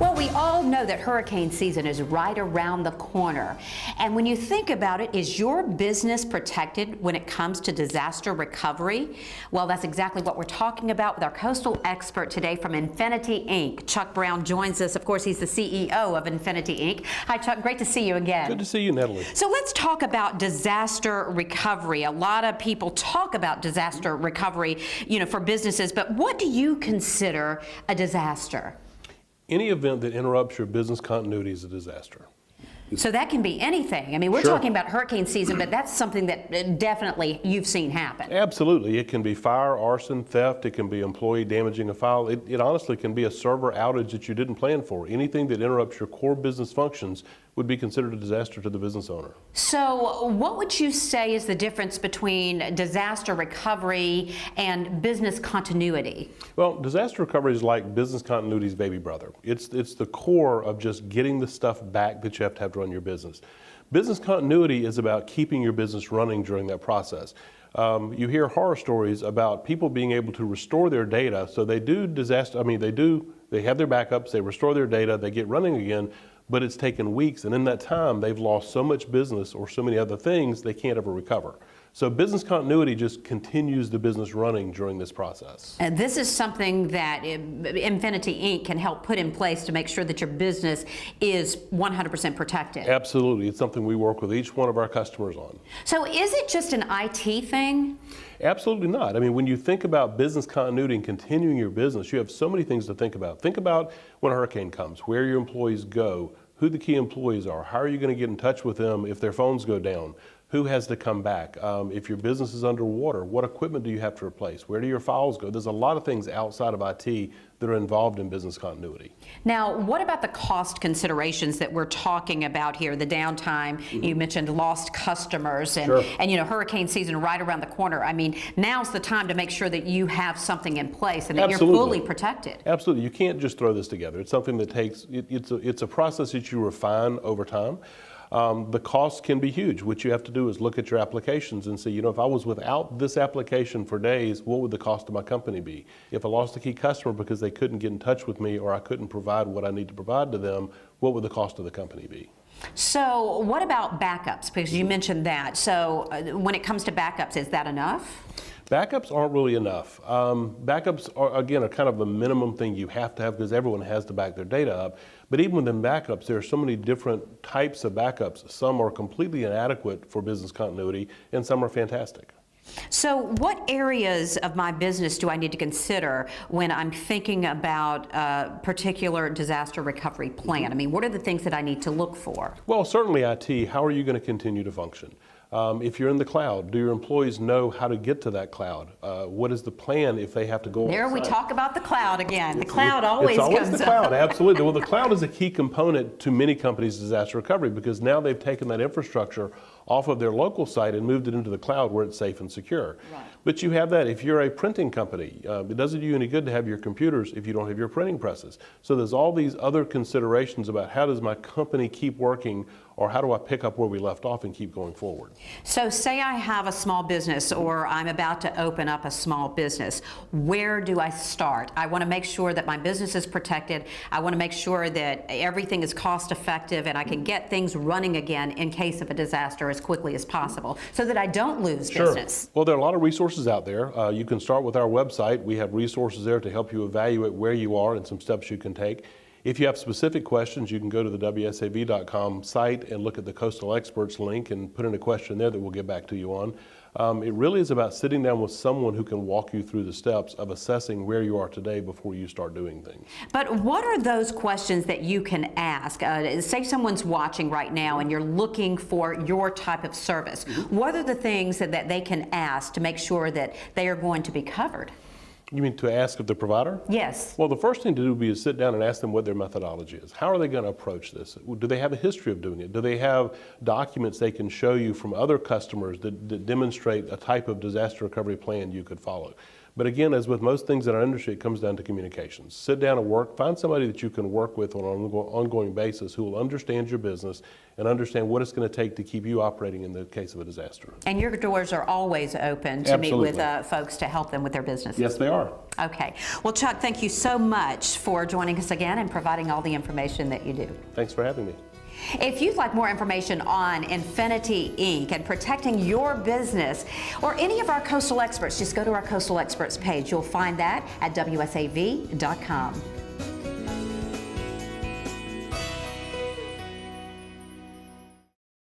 Well, we all know that hurricane season is right around the corner. And when you think about it, is your business protected when it comes to disaster recovery? Well, that's exactly what we're talking about with our coastal expert today from Infinity Inc. Chuck Brown joins us. Of course, he's the CEO of Infinity Inc. Hi, Chuck. Great to see you again. Good to see you, Natalie. So let's talk about disaster recovery. A lot of people talk about disaster recovery, for businesses, but what do you consider a disaster? Any event that interrupts your business continuity is a disaster. So that can be anything. I mean, we're Sure. talking about hurricane season, but that's something that definitely you've seen happen. Absolutely. It can be fire, arson, theft. It can be employee damaging a file. It honestly can be a server outage that you didn't plan for. Anything that interrupts your core business functions would be considered a disaster to the business owner. So what would you say is the difference between disaster recovery and business continuity? Well, disaster recovery is like business continuity's baby brother. It's the core of just getting the stuff back that you have to run your business. Business continuity is about keeping your business running during that process. You hear horror stories about people being able to restore their data. So they do they have their backups, they restore their data, they get running again, but it's taken weeks, and in that time they've lost so much business or so many other things they can't ever recover. So business continuity just continues the business running during this process. And this is something that Infinity Inc. can help put in place to make sure that your business is 100% protected. Absolutely. It's something we work with each one of our customers on. So is it just an IT thing? Absolutely not. I mean, when you think about business continuity and continuing your business, you have so many things to think about. Think about when a hurricane comes, where your employees go, who the key employees are, how are you going to get in touch with them if their phones go down, who has to come back, if your business is underwater, what equipment do you have to replace, where do your files go? There's a lot of things outside of IT that are involved in business continuity. Now, what about the cost considerations that we're talking about here, the downtime? Mm-hmm. You mentioned lost customers and, Sure. and hurricane season right around the corner. I mean, now's the time to make sure that you have something in place and that Absolutely. you're fully protected. Absolutely. You can't just throw this together. It's something that takes, it's a process that you refine over time. The costs can be huge. What you have to do is look at your applications and see, if I was without this application for days, what would the cost of my company be? If I lost a key customer because they couldn't get in touch with me or I couldn't provide what I need to provide to them, what would the cost of the company be? So what about backups? Because you mentioned that. So when it comes to backups, is that enough? Backups aren't really enough. Backups are kind of the minimum thing you have to have because everyone has to back their data up. But even within backups, there are so many different types of backups. Some are completely inadequate for business continuity and some are fantastic. So what areas of my business do I need to consider when I'm thinking about a particular disaster recovery plan? I mean, what are the things that I need to look for? Well, certainly IT. How are you going to continue to function? If you're in the cloud, do your employees know how to get to that cloud? What is the plan if they have to go There outside? we talk about the cloud again. The cloud always comes up. It's always the cloud, absolutely. Well, the cloud is a key component to many companies' disaster recovery because now they've taken that infrastructure off of their local site and moved it into the cloud where it's safe and secure. Right. But you have that if you're a printing company. It doesn't do you any good to have your computers if you don't have your printing presses. So there's all these other considerations about how does my company keep working or how do I pick up where we left off and keep going forward. So say I have a small business or I'm about to open up a small business. Where do I start? I want to make sure that my business is protected. I want to make sure that everything is cost effective and I can get things running again in case of a disaster as quickly as possible so that I don't lose business. Well, there are a lot of resources out there. You can start with our website. We have resources there to help you evaluate where you are and some steps you can take. If you have specific questions, you can go to the WSAV.com site and look at the Coastal Experts link and put in a question there that we'll get back to you on. It really is about sitting down with someone who can walk you through the steps of assessing where you are today before you start doing things. But what are those questions that you can ask? Say someone's watching right now and you're looking for your type of service. What are the things that they can ask to make sure that they are going to be covered? You mean to ask of the provider? Yes. Well, the first thing to do would be to sit down and ask them what their methodology is. How are they going to approach this? Do they have a history of doing it? Do they have documents they can show you from other customers that demonstrate a type of disaster recovery plan you could follow? But again, as with most things in our industry, it comes down to communications. Sit down and work. Find somebody that you can work with on an ongoing basis who will understand your business and understand what it's going to take to keep you operating in the case of a disaster. And your doors are always open to meet with Absolutely. folks to help them with their businesses. Yes, they are. Okay. Well, Chuck, thank you so much for joining us again and providing all the information that you do. Thanks for having me. If you'd like more information on Infinity Inc. and protecting your business or any of our coastal experts, just go to our Coastal Experts page. You'll find that at WSAV.com.